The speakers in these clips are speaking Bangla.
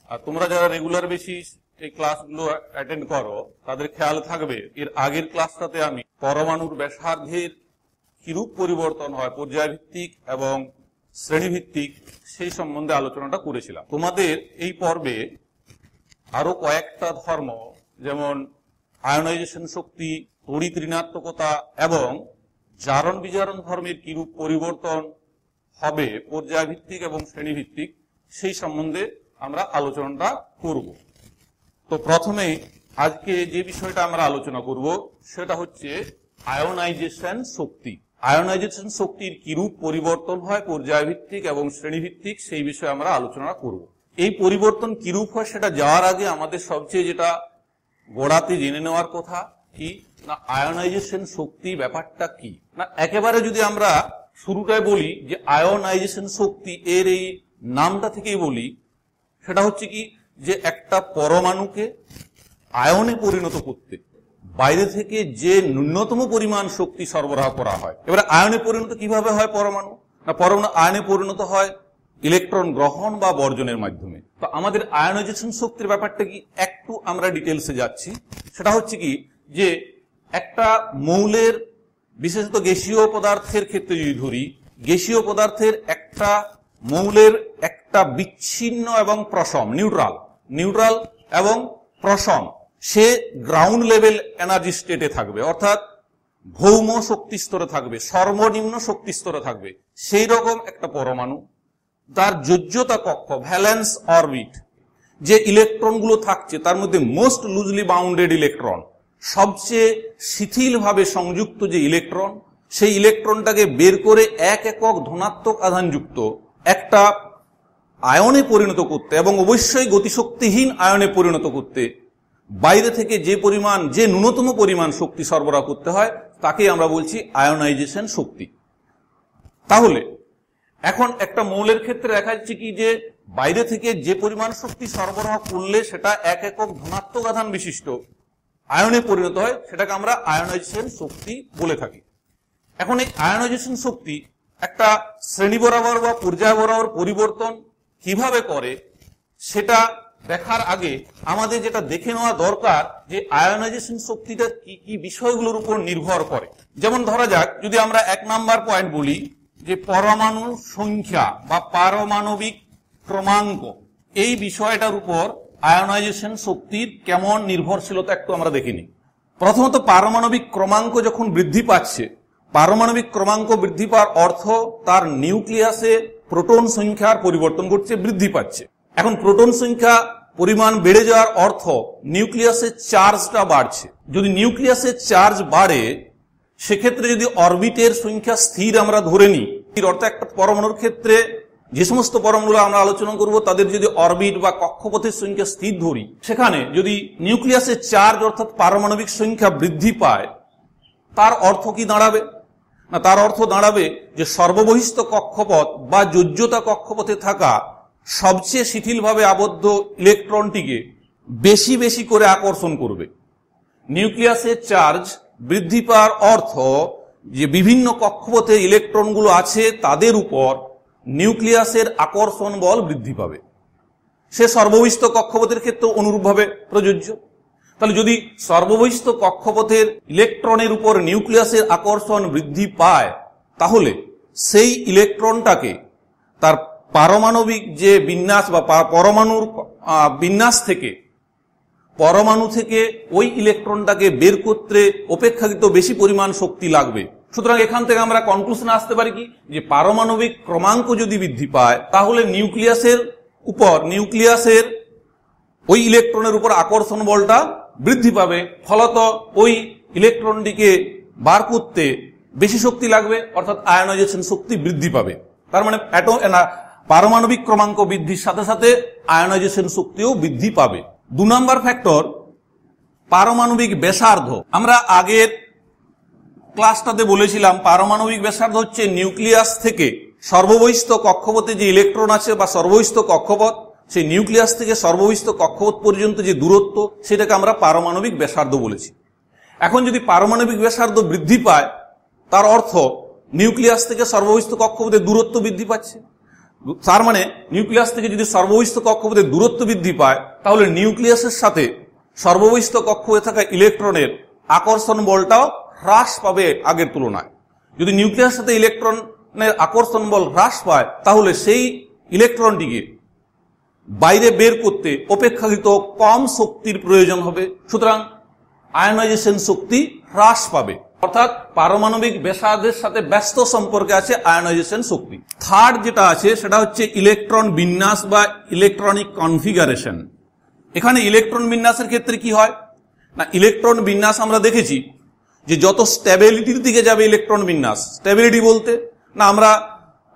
আর তোমরা যারা রেগুলার বেসিস এই ক্লাসগুলো অ্যাটেন্ড করো তাদের খেয়াল থাকবে এর আগের ক্লাসটাতে আমি পরমাণুর ব্যাসার্ধের কিরূপ পরিবর্তন হয় পর্যায়ভিত্তিক এবং শ্রেণীভিত্তিক সেই সম্বন্ধে আলোচনাটা করেছিলাম। তোমাদের এই পর্বে আরো কয়েকটা ধর্ম যেমন আয়নাইজেশন শক্তি, তড়িৎ ঋণাত্মকতা এবং জারণ বিজারণ ধর্মের কিরূপ পরিবর্তন হবে পর্যায়ভিত্তিক এবং শ্রেণীভিত্তিক সেই সম্বন্ধে আমরা আলোচনাটা করব। তো প্রথমে আজকে যে বিষয়টা আমরা আলোচনা করব সেটা হচ্ছে আয়নাইজেশন শক্তি। আয়নাইজেশন শক্তির কিরূপ পরিবর্তন হয় পর্যায়ভিত্তিক এবং শ্রেণীভিত্তিক সেই বিষয়ে আমরা আলোচনা করব। এই পরিবর্তন কিরূপ হয় সেটা যাওয়ার আগে আমাদের সবচেয়ে যেটা গোড়াতে জেনে নেওয়ার কথা কি না, আয়নাইজেশন শক্তি ব্যাপারটা কি না। একেবারে যদি আমরা শুরুটায় বলি যে আয়নাইজেশন শক্তি, এর এই নামটা থেকেই বলি, সেটা হচ্ছে কি যে একটা পরমাণুকে আয়নে পরিণত করতে বাইরে থেকে যে ন্যূনতম পরিমাণ শক্তি সরবরাহ করা হয়। এবারে আয়নে পরিণত কিভাবে হয় পরমাণু না, পরমাণু আয়নে পরিণত হয় ইলেকট্রন গ্রহণ বা বর্জনের মাধ্যমে। তো আমাদের আয়নাইজেশন শক্তির ব্যাপারটা কি একটু আমরা ডিটেলসে যাচ্ছি। সেটা হচ্ছে কি যে একটা মৌলের, বিশেষত গ্যাসীয় পদার্থের ক্ষেত্রে যদি ধরি, গ্যাসীয় পদার্থের একটা মৌলের একটা বিচ্ছিন্ন এবং প্রশম নিউট্রাল এবং প্রশম, সে গ্রাউন্ড লেভেল এনার্জি স্টেটে থাকবে, অর্থাৎ ভৌম শক্তি স্তরে থাকবে, সর্বনিম্ন শক্তি স্তরে থাকবে। সেই রকম একটা পরমাণু, তার যোজ্যতা কক্ষ ভ্যালেন্স অরবিট, যে ইলেকট্রনগুলো থাকছে তার মধ্যে মোস্ট লুজলি বাউন্ডেড ইলেকট্রন, সবচেয়ে শিথিলভাবে সংযুক্ত যে ইলেকট্রন, সেই ইলেকট্রনটাকে বের করে এক একক ধনাত্মক আধানযুক্ত একটা আয়নে পরিণত করতে এবং অবশ্যই গতিশক্তিহীন আয়নে পরিণত করতে বাইরে থেকে যে ন্যূনতম পরিমাণ শক্তি সরবরাহ করতে হয় তাকে আমরা বলছি আয়নাইজেশন শক্তি। তাহলে এখন একটা মৌলের ক্ষেত্রে দেখা যাচ্ছে কি যে বাইরে থেকে যে পরিমাণ শক্তি সরবরাহ করলে সেটা এক একক ধনাত্মক আধান বিশিষ্ট আয়নে পরিণত হয়, সেটাকে আমরা আয়নাইজেশন শক্তি বলে থাকি। এখন এই আয়নাইজেশন শক্তি একটা শ্রেণী বরাবর বা পর্যায় বরাবর পরিবর্তন কিভাবে করে সেটা দেখার আগে আমাদের যেটা দেখে নেওয়া দরকার যে আয়নাইজেশন শক্তিটা কি কি বিষয়গুলোর উপর নির্ভর করে। যেমন ধরা যাক, যদি আমরা 1 নাম্বার পয়েন্ট বলি যে পরমাণু সংখ্যা বা পারমাণবিক ক্রমাঙ্ক, এই বিষয়টার উপর আয়নাইজেশন শক্তির কেমন নির্ভরশীলতা একটু আমরা দেখিনি। প্রথমত পারমাণবিক ক্রমাঙ্ক যখন বৃদ্ধি পাচ্ছে, পারমাণবিক ক্রমাঙ্ক বৃদ্ধি পাওয়ার অর্থ তার নিউক্লিয়াসে প্রোটন সংখ্যার পরিবর্তন ঘটছে, বৃদ্ধি পাচ্ছে। এখন প্রোটন সংখ্যা পরিমাণ বেড়ে যাওয়ার অর্থ নিউক্লিয়াসের চার্জটা বাড়ছে। যদি নিউক্লিয়াসের চার্জ বাড়ে সেক্ষেত্রে যদি অরবিটের সংখ্যা স্থির আমরা ধরে নিই, অর্থাৎ একটা পরমাণুর ক্ষেত্রে যে সমস্ত পরমাণুগুলো আমরা আলোচনা করব তাদের যদি অরবিট বা কক্ষপথের সংখ্যা স্থির ধরি, সেখানে যদি নিউক্লিয়াসের চার্জ অর্থাৎ পারমাণবিক সংখ্যা বৃদ্ধি পায়, তার অর্থ কি দাঁড়াবে না, তার অর্থ দাঁড়াবে যে সর্ববহিস্থ কক্ষপথ বা যোজ্যতা কক্ষপথে থাকা সবচেয়ে শিথিলভাবে আবদ্ধ ইলেকট্রনটিকে বেশি বেশি করে আকর্ষণ করবে। নিউক্লিয়াসের চার্জ বৃদ্ধি পাওয়ার অর্থ যে বিভিন্ন কক্ষপথে ইলেকট্রনগুলো আছে তাদের উপর নিউক্লিয়াসের আকর্ষণ বল বৃদ্ধি পাবে। সে সর্ববহিস্থ কক্ষপথের ক্ষেত্রে অনুরূপভাবে প্রযোজ্য। তাহলে যদি সর্ববহিস্থ কক্ষপথের ইলেকট্রনের উপর নিউক্লিয়াসের আকর্ষণ বৃদ্ধি পায়, তাহলে সেই ইলেকট্রনটাকে তার পারমাণবিক যে বিন্যাস বা পরমাণুর বিন্যাস থেকে, পরমাণু থেকে ওই ইলেকট্রনটাকে বের করতে অপেক্ষাকৃত বেশি পরিমাণ শক্তি লাগবে। সুতরাং এখান থেকে আমরা কনক্লুশনে আসতে পারি কি যে পারমাণবিক ক্রমাঙ্ক যদি বৃদ্ধি পায় তাহলে নিউক্লিয়াসের ওই ইলেকট্রনের উপর আকর্ষণ বলটা বৃদ্ধি পাবে, ফলত ওই ইলেকট্রনটিকে বার করতে বেশি শক্তি লাগবে, অর্থাৎ আয়নাইজেশন শক্তি বৃদ্ধি পাবে। তার মানে পারমাণবিক ক্রমাঙ্ক বৃদ্ধির সাথে সাথে আয়নাইজেশন শক্তিও বৃদ্ধি পাবে। 2 নাম্বার ফ্যাক্টর পারমাণবিক ব্যাসার্ধ। আমরা আগের ক্লাসটাতে বলেছিলাম পারমাণবিক ব্যাসার্ধ হচ্ছে নিউক্লিয়াস থেকে সর্ববহিস্থ কক্ষপথে যে ইলেকট্রন আছে বা সর্ববহিস্থ কক্ষপথ, সেই নিউক্লিয়াস থেকে সর্ববহিস্থ কক্ষপথ পর্যন্ত যে দূরত্ব সেটাকে আমরা পারমাণবিক ব্যাসার্ধ বলেছি। এখন যদি পারমাণবিক ব্যাসার্ধ বৃদ্ধি পায় তার অর্থ নিউক্লিয়াস থেকে সর্ববহিস্থ কক্ষপথের দূরত্ব বৃদ্ধি পাচ্ছে, তার মানে নিউক্লিয়াস থেকে যদি সর্ববহিস্থ কক্ষপথের দূরত্ব বৃদ্ধি পায়, তাহলে নিউক্লিয়াসের সাথে সর্ববহিস্থ কক্ষপথে থাকা ইলেকট্রনের আকর্ষণ বলটাও হ্রাস পাবে আগের তুলনায়। যদি নিউক্লিয়াসের সাথে ইলেকট্রনের আকর্ষণ বল হ্রাস পায়, তাহলে সেই ইলেকট্রনটিকে বাইরে বের করতে অপেক্ষাকৃত কম শক্তির প্রয়োজন হবে, সুতরাং আয়নাইজেশন শক্তি হ্রাস পাবে। অর্থাৎ পারমাণবিক ব্যাসার্ধের সাথে ব্যস্ত সম্পর্কে আছে আয়নাইজেশন শক্তি। থার্ড যেটা আছে সেটা হচ্ছে ইলেকট্রন বিন্যাস বা ইলেকট্রনিক কনফিগারেশন। এখানে ইলেকট্রন বিন্যাসের ক্ষেত্রে কি হয় না, ইলেকট্রন বিন্যাস আমরা দেখেছি যে যত স্ট্যাবিলিটির দিকে যাবে ইলেকট্রন বিন্যাস, স্ট্যাবিলিটি বলতে না আমরা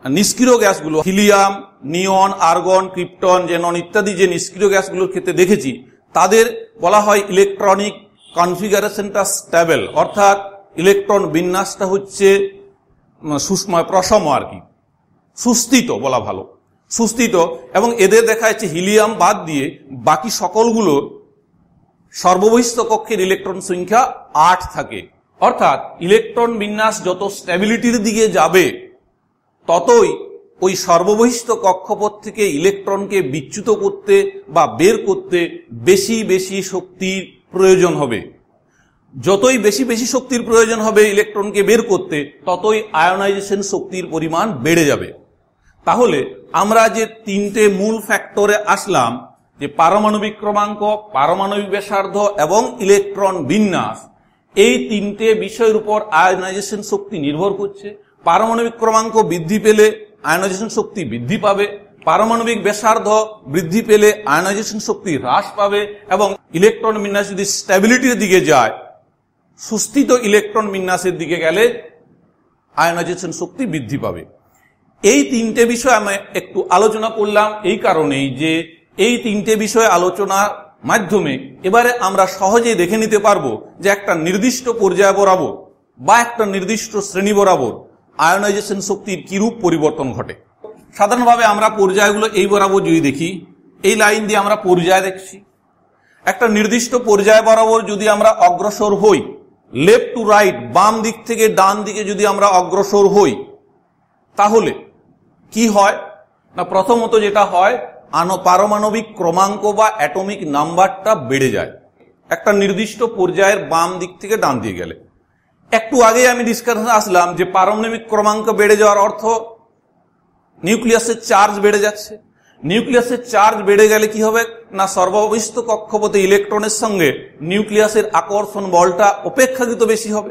নিষ্ক্রিয় গ্যাসগুলো হিলিয়াম, নিয়ন, আর্গন, ক্রিপ্টন, জেনন ইত্যাদি যে নিষ্ক্রিয় গ্যাসগুলোর ক্ষেত্রে দেখেছি, তাদের বলা হয় ইলেকট্রনিক কনফিগারেশনটা স্ট্যাবল, অর্থাৎ ইলেকট্রন বিন্যাসটা হচ্ছে প্রসম আর কি, সুস্থিত বলা ভালো, সুস্থিত। এবং এদের দেখা যাচ্ছে হিলিয়াম বাদ দিয়ে বাকি সকলগুলো সর্ববহিস্থ কক্ষের ইলেকট্রন সংখ্যা 8 থাকে। অর্থাৎ ইলেকট্রন বিন্যাস যত স্ট্যাবিলিটির দিকে যাবে, ততই ওই সর্ববহিস্থ কক্ষপথ থেকে ইলেকট্রনকে বিচ্যুত করতে বা বের করতে বেশি বেশি শক্তির প্রয়োজন হবে। যতই বেশি বেশি শক্তির প্রয়োজন হবে ইলেকট্রনকে বের করতে, ততই আয়নাইজেশন শক্তির পরিমাণ বেড়ে যাবে। তাহলে আমরা যে তিনটে মূল ফ্যাক্টরে আসলাম, যে পারমাণবিক ক্রমাঙ্ক, পারমাণবিক ব্যাসার্ধ এবং ইলেকট্রন বিন্যাস, এই তিনটে বিষয়ের উপর আয়নাইজেশন শক্তি নির্ভর করছে। পারমাণবিক ক্রমাঙ্ক বৃদ্ধি পেলে আয়নাইজেশন শক্তি বৃদ্ধি পাবে, পারমাণবিক ব্যাসার্ধ বৃদ্ধি পেলে আয়নাইজেশন শক্তি হ্রাস পাবে, এবং ইলেকট্রন বিন্যাস যদি স্ট্যাবিলিটির দিকে যায়, সুস্থিত ইলেকট্রন বিন্যাসের দিকে গেলে আয়নাইজেশন শক্তি বৃদ্ধি পাবে। এই তিনটে বিষয় আমি একটু আলোচনা করলাম এই কারণেই যে এই তিনটে বিষয় আলোচনার মাধ্যমে এবারে আমরা সহজেই দেখে নিতে পারবো যে একটা নির্দিষ্ট পর্যায় বরাবর বা একটা নির্দিষ্ট শ্রেণী বরাবর আয়নাইজেশন শক্তির কিরূপ পরিবর্তন ঘটে। সাধারণভাবে আমরা পর্যায়গুলো এই বরাবর যদি দেখি, এই লাইন দিয়ে আমরা পর্যায় দেখছি। একটা নির্দিষ্ট পর্যায় বরাবর যদি আমরা অগ্রসর হই, লেফট টু রাইট, বাম দিক থেকে ডান দিকে যদি আমরা অগ্রসর হই, তাহলে কি হয় না, প্রথমত যেটা হয়, পারমাণবিক ক্রমাঙ্ক বা অ্যাটমিক নাম্বারটা বেড়ে যায় একটা নির্দিষ্ট পর্যায়ের বাম দিক থেকে ডান দিকে গেলে। একটু আগে আমি ডিসকাশনে আসলাম যে পারমাণবিক ক্রমাঙ্ক বেড়ে যাওয়ার অর্থ নিউক্লিয়াসের চার্জ বেড়ে যাচ্ছে। নিউক্লিয়াসের চার্জ বেড়ে গেলে কি হবে না, সর্ববহিস্থ কক্ষপথে ইলেকট্রনের সঙ্গে নিউক্লিয়াসের আকর্ষণ বলটা অপেক্ষাকৃত বেশি হবে।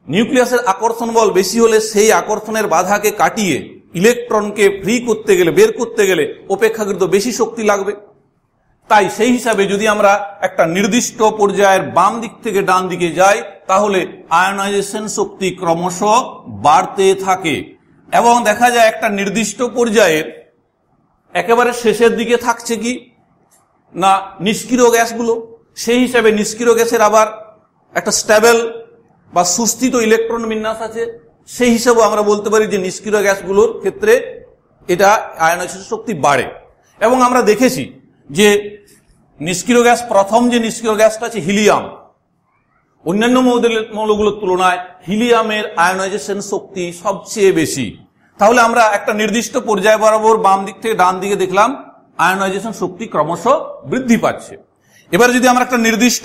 নিউক্লিয়াসের আকর্ষণ বল বেশি হলে সেই আকর্ষণের বাধাকে কাটিয়ে ইলেকট্রনকে ফ্রি করতে গেলে, বের করতে গেলে অপেক্ষাকৃত বেশি শক্তি লাগবে। তাই সেই হিসাবে যদি আমরা একটা নির্দিষ্ট পর্যায়ের বাম দিক থেকে ডান দিকে যাই, তাহলে আয়নাইজেশন শক্তি ক্রমশ বাড়তে থাকে এবং দেখা যায় একটা নির্দিষ্ট পর্যায়ের একেবারে শেষের দিকে থাকছে কি না নিষ্ক্রিয় গ্যাসগুলো। সেই হিসাবে নিষ্ক্রিয় গ্যাসের আবার একটা স্ট্যাবল বা সুস্থিত ইলেকট্রন বিন্যাস আছে। সেই হিসাবে আমরা বলতে পারি যে নিষ্ক্রিয় গ্যাসগুলোর ক্ষেত্রে এটা আয়নাইজেশন শক্তি বাড়ে। এবং আমরা দেখেছি যে নিষ্ক্রিয় গ্যাস, প্রথম যে নিষ্ক্রিয় গ্যাসটা আছে হিলিয়াম, অন্যান্য মৌলগুলোর তুলনায় হিলিয়ামের আয়নাইজেশন শক্তি সবচেয়ে বেশি। তাহলে আমরা একটা নির্দিষ্ট পর্যায় বরাবর বাম দিক থেকে ডান দিকে দেখলাম আয়নাইজেশন শক্তি ক্রমশ বৃদ্ধি পাচ্ছে। এবার যদি আমরা একটা নির্দিষ্ট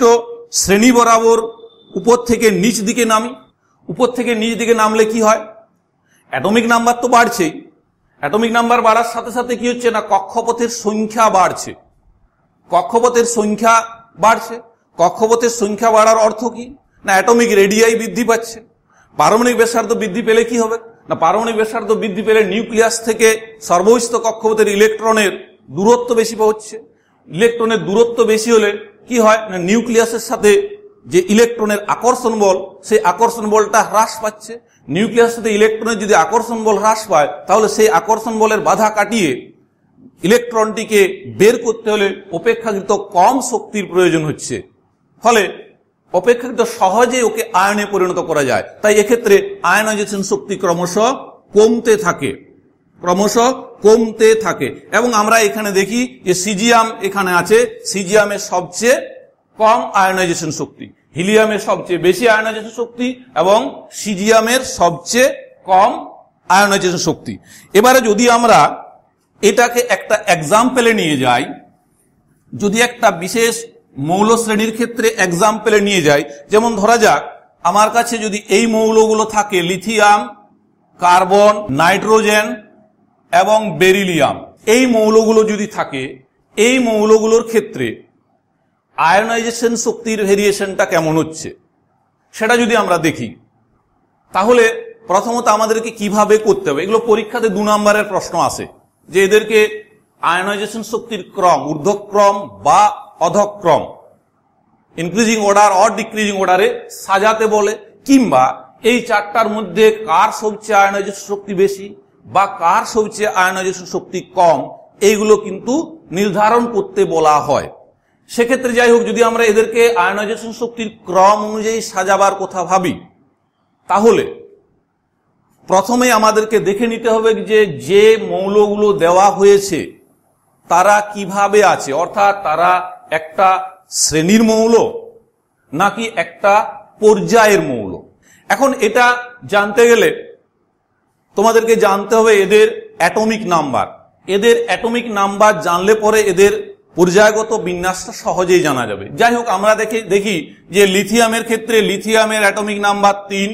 শ্রেণী বরাবর উপর থেকে নিচ দিকে নামি, উপর থেকে নিচ দিকে নামলে কি হয়, অ্যাটমিক নাম্বার তো বাড়ছেই। অ্যাটমিক নাম্বার বাড়ার সাথে সাথে কি হচ্ছে না, কক্ষপথের সংখ্যা বাড়ছে। কক্ষপথের সংখ্যা বাড়ছে। কক্ষপথের সংখ্যা বাড়ার অর্থ কি না, অ্যাটমিক রেডিয়াই বৃদ্ধি পাচ্ছে। পারমাণবিক ব্যাসার্ধ বৃদ্ধি পেলে কি হবে না, পারমাণবিক ব্যাসার্ধ বৃদ্ধি পেলে নিউক্লিয়াস থেকে সর্ববহিস্থ কক্ষপথের ইলেকট্রনের দূরত্ব বেশি হচ্ছে। ইলেকট্রনের দূরত্ব বেশি হলে কি হয় না, নিউক্লিয়াসের সাথে যে ইলেকট্রনের আকর্ষণ বল, সেই আকর্ষণ বলটা হ্রাস পাচ্ছে। নিউক্লিয়াসের সাথে ইলেকট্রনের যদি আকর্ষণ বল হ্রাস পায়, তাহলে সেই আকর্ষণ বলের বাধা কাটিয়ে ইলেকট্রনটিকে বের করতে হলে অপেক্ষাকৃত কম শক্তির প্রয়োজন হচ্ছে। ফলে অপেক্ষাকৃত সহজে ওকে আয়নে পরিণত করা যায়। তাই এক্ষেত্রে আয়নাইজেশন শক্তি ক্রমশ কমতে থাকে, ক্রমশ কমতে থাকে। এবং আমরা এখানে দেখি যে সিজিয়াম এখানে আছে, সিজিয়ামের সবচেয়ে কম আয়নাইজেশন শক্তি, হিলিয়ামের সবচেয়ে বেশি আয়নাইজেশন শক্তি এবং সিজিয়ামের সবচেয়ে কম আয়নাইজেশন শক্তি। এবারে যদি আমরা এটাকে একটা এক্সাম্পলে নিয়ে যাই, যদি একটা বিশেষ মৌল শ্রেণীর ক্ষেত্রে এক্সাম্পলে নিয়ে যাই, যেমন ধরা যাক আমার কাছে যদি এই মৌলগুলো থাকে লিথিয়াম, কার্বন, নাইট্রোজেন এবং বেরিলিয়াম, এই মৌলগুলো যদি থাকে, এই মৌলগুলোর ক্ষেত্রে আয়নাইজেশন শক্তির ভেরিয়েশনটা কেমন হচ্ছে সেটা যদি আমরা দেখি, তাহলে প্রথমত আমাদেরকে কিভাবে করতে হবে, এগুলো পরীক্ষাতে 2 নম্বরের প্রশ্ন আসে যে এদেরকে আয়নাইজেশন শক্তির ক্রম ঊর্ধ্বক্রম বা অধক্রম ইনক্রিজিং অর্ডার অর ডিক্রিজিং অর্ডারে সাজাতে বলে, কিংবা এই চারটার মধ্যে কার সবচেয়ে আয়নাইজেশন শক্তি বেশি বা কার সবচেয়ে আয়নাইজেশন শক্তি কম, এইগুলো কিন্তু নির্ধারণ করতে বলা হয়। সেক্ষেত্রে যাই হোক, যদি আমরা এদেরকে আয়নাইজেশন শক্তির ক্রম অনুযায়ী সাজাবার কথা ভাবি, তাহলে প্রথমে আমাদেরকে দেখে নিতে হবে যে মৌলগুলো দেওয়া হয়েছে তারা কিভাবে আছে, অর্থাৎ তারা একটা শ্রেণীর মৌল নাকি একটা পর্যায়ের মৌল। এখন এটা জানতে গেলে তোমাদেরকে জানতে হবে এদের অ্যাটমিক নাম্বার। এদের অ্যাটমিক নাম্বার জানলে পরে এদের পর্যায়গত বিন্যাসটা সহজেই জানা যাবে। যাই হোক, আমরা দেখি যে লিথিয়ামের ক্ষেত্রে লিথিয়ামের অ্যাটমিক নাম্বার 3,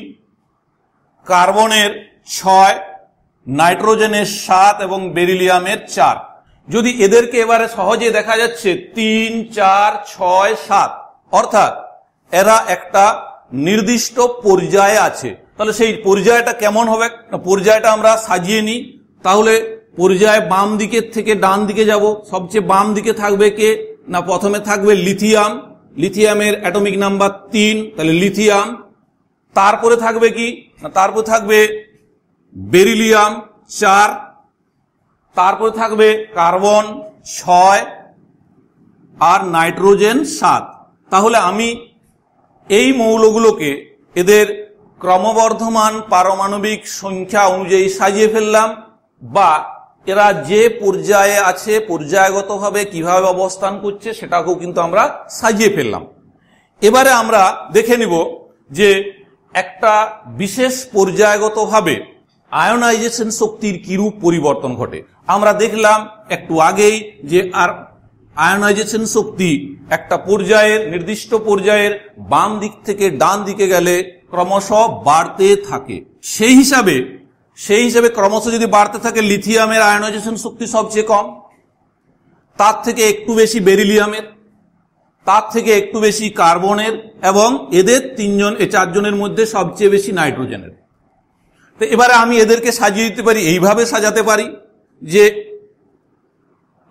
কার্বনের 6, নাইট্রোজেনের 7 এবং বেরিলিয়ামের 4। যদি এদেরকে এবারে সহজে দেখা যাচ্ছে 3, 4, 6, 7, অর্থাৎ এরা একটা নির্দিষ্ট পর্যায়ে আছে, তাহলে সেই পর্যায়টা কেমন হবে, পর্যায়টা আমরা সাজিয়ে নিই। তাহলে পর্যায় বাম দিকের থেকে ডান দিকে যাব, সবচেয়ে বাম দিকে থাকবে কে না, প্রথমে থাকবে লিথিয়াম, লিথিয়ামের অ্যাটমিক নাম্বার 3, তাহলে লিথিয়াম। তারপরে থাকবে কি না, তারপরে থাকবে বেরিলিয়াম 4, তারপরে থাকবে কার্বন 6 আর নাইট্রোজেন 7। তাহলে আমি এই মৌলগুলোকে এদের ক্রমবর্ধমান পারমাণবিক সংখ্যা অনুযায়ী সাজিয়ে ফেললাম, বা এরা যে পর্যায়ে আছে পর্যায়গতভাবে কিভাবে অবস্থান করছে সেটাকেও কিন্তু আমরা সাজিয়ে ফেললাম। এবারে আমরা দেখে নিব যে একটা বিশেষ পর্যায়গতভাবে আয়নাইজেশন শক্তির কিরূপ পরিবর্তন ঘটে। আমরা দেখলাম একটু আগেই যে আর আয়নাইজেশন শক্তি একটা পর্যায়ের নির্দিষ্ট পর্যায়ের বাম দিক থেকে ডান দিকে গেলে ক্রমশ বাড়তে থাকে। সেই হিসাবে ক্রমশ যদি বাড়তে থাকে, লিথিয়ামের আয়নাইজেশন শক্তি সবচেয়ে কম, তার থেকে একটু বেশি বেরিলিয়ামের, তার থেকে একটু বেশি কার্বনের, এবং এদের 4জনের মধ্যে সবচেয়ে বেশি নাইট্রোজেনের। তো এবারে আমি এদেরকে সাজিয়ে দিতে পারি, এইভাবে সাজাতে পারি যে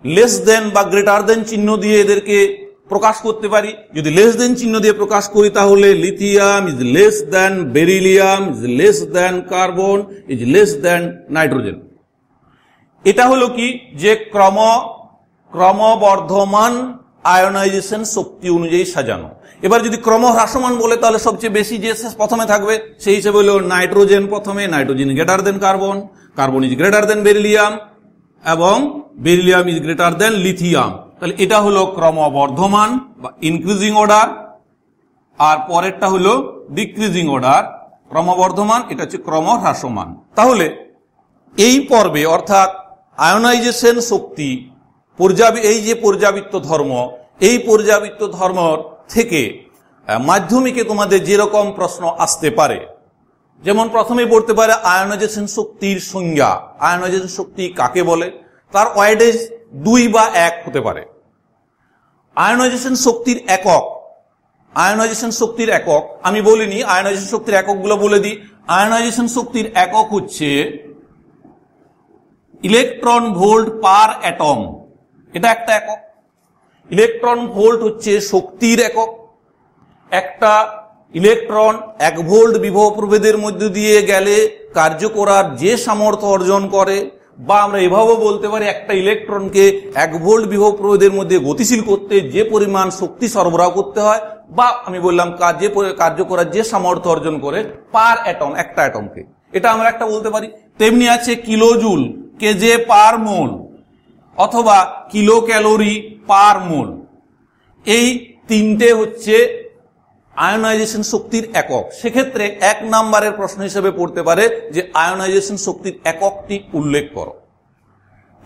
লেস দেন বা গ্রেটার দেন চিহ্ন দিয়ে এদেরকে প্রকাশ করতে পারি। যদি লেস দেন চিহ্ন দিয়ে প্রকাশ করি, তাহলে lithium is less than beryllium, is less than carbon, is less than nitrogen. এটা হলো কি যে ক্রমবর্ধমান আয়নাইজেশন শক্তি অনুযায়ী সাজানো। এবার যদি ক্রম হ্রাসমান বলে, তাহলে সবচেয়ে বেশি যে প্রথমে থাকবে সেই হিসেবে হলো নাইট্রোজেন প্রথমে, nitrogen greater than carbon, carbon is greater than beryllium, এবং beryllium is greater than lithium. তাহলে এটা হলো ক্রমবর্ধমান বা ইনক্রিজিং অর্ডার, আর পরেরটা হলো ডিক্রিজিং অর্ডার। ক্রমবর্ধমান, এটা হচ্ছে ক্রম হ্রাসমান। তাহলে এই পর্বে অর্থাৎ আয়নাইজেশন শক্তি এই যে পর্যাবৃত্ত ধর্ম, এই পর্যাবৃত্ত ধর্ম থেকে মাধ্যমিকে তোমাদের যেরকম প্রশ্ন আসতে পারে, যেমন প্রথমে পড়তে পারে আয়নাইজেশন শক্তির সংজ্ঞা, আয়নাইজেশন শক্তি কাকে বলে, তার ওয়াইডেজ 2 বা 1 হতে পারে। আয়নাইজেশন শক্তির একক, আয়নাইজেশন শক্তির একক আমি বলিনি, আয়নাইজেশন শক্তির এককগুলো বলে দিই। আয়নাইজেশন শক্তির একক হচ্ছে ইলেকট্রন ভোল্ট পার অ্যাটম, এটা একটা একক। ইলেকট্রন ভোল্ট হচ্ছে শক্তির একক। একটা ইলেকট্রন 1 ভোল্ট বিভব প্রভেদের মধ্যে দিয়ে গেলে কার্য করার যে সামর্থ্য অর্জন করে, বা আমরা এভাবে বলতে পারি একটা ইলেকট্রনকে 1 ভোল্ট বিভব প্রভেদের মধ্যে গতিশীল করতে যে পরিমাণ শক্তি সরবরাহ করতে হয়, বা আমি বললাম কার্য করার যে সামর্থ্য অর্জন করে পার অ্যাটম, একটা অ্যাটমকে, এটা আমরা একটা বলতে পারি। তেমনি আছে কিলোজুল, কেজে পার মোল, অথবা কিলো ক্যালোরি পার মোল। এই 3টে হচ্ছে আয়নাইজেশন শক্তির একক। সেক্ষেত্রে 1 নম্বরের প্রশ্ন হিসেবে পড়তে পারে যে আয়নাইজেশন শক্তির এককটি উল্লেখ করো।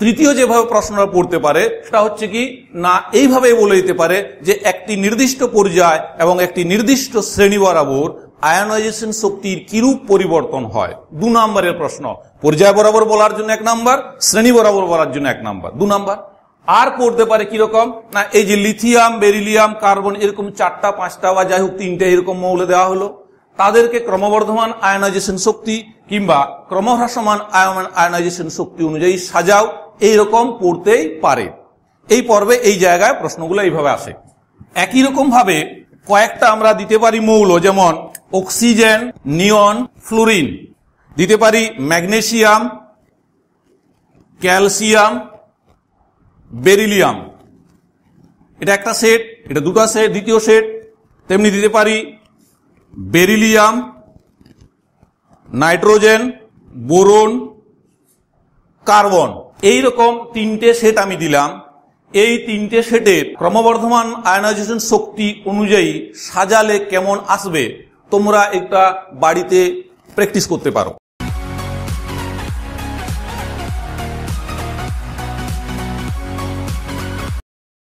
তৃতীয় যেভাবে প্রশ্নটা পড়তে পারে সেটা হচ্ছে কি না, এইভাবে বলে দিতে পারে যে একটি নির্দিষ্ট পর্যায় এবং একটি নির্দিষ্ট শ্রেণী বরাবর আয়নাইজেশন শক্তির কিরূপ পরিবর্তন হয়। 2 নম্বরের প্রশ্ন। পর্যায় বরাবর বলার জন্য 1 নাম্বার, শ্রেণী বরাবর বলার জন্য 1 নাম্বার, 2 নাম্বার। আর পড়তে পারে কিরকম না, এই যে লিথিয়াম, বেরিলিয়াম, কার্বন এরকম 4টা 5টা বা যাই হোক 3টে এরকম মৌল দেওয়া হলো, তাদেরকে ক্রমবর্ধমান আয়নাইজেশন শক্তি কিংবা ক্রমহ্রাসমান আয়নাইজেশন শক্তি অনুযায়ী সাজাও, এইরকম পড়তেই পারে। এই পর্বে এই জায়গায় প্রশ্নগুলো এইভাবে আসে। একই রকম ভাবে কয়েকটা আমরা দিতে পারি মৌল, যেমন অক্সিজেন, নিয়ন, ফ্লোরিন, দিতে পারি ম্যাগনেসিয়াম, ক্যালসিয়াম, বেরিলিয়াম। এটা একটা সেট, এটা 2টা সেট, দ্বিতীয় সেট। তেমনি দিতে পারি বেরিলিয়াম, নাইট্রোজেন, বোরন, কার্বন। এইরকম 3টে সেট আমি দিলাম। এই 3টে সেটের ক্রমবর্ধমান আয়নাইজেশন শক্তি অনুযায়ী সাজালে কেমন আসবে তোমরা একটা বাড়িতে প্র্যাকটিস করতে পারো।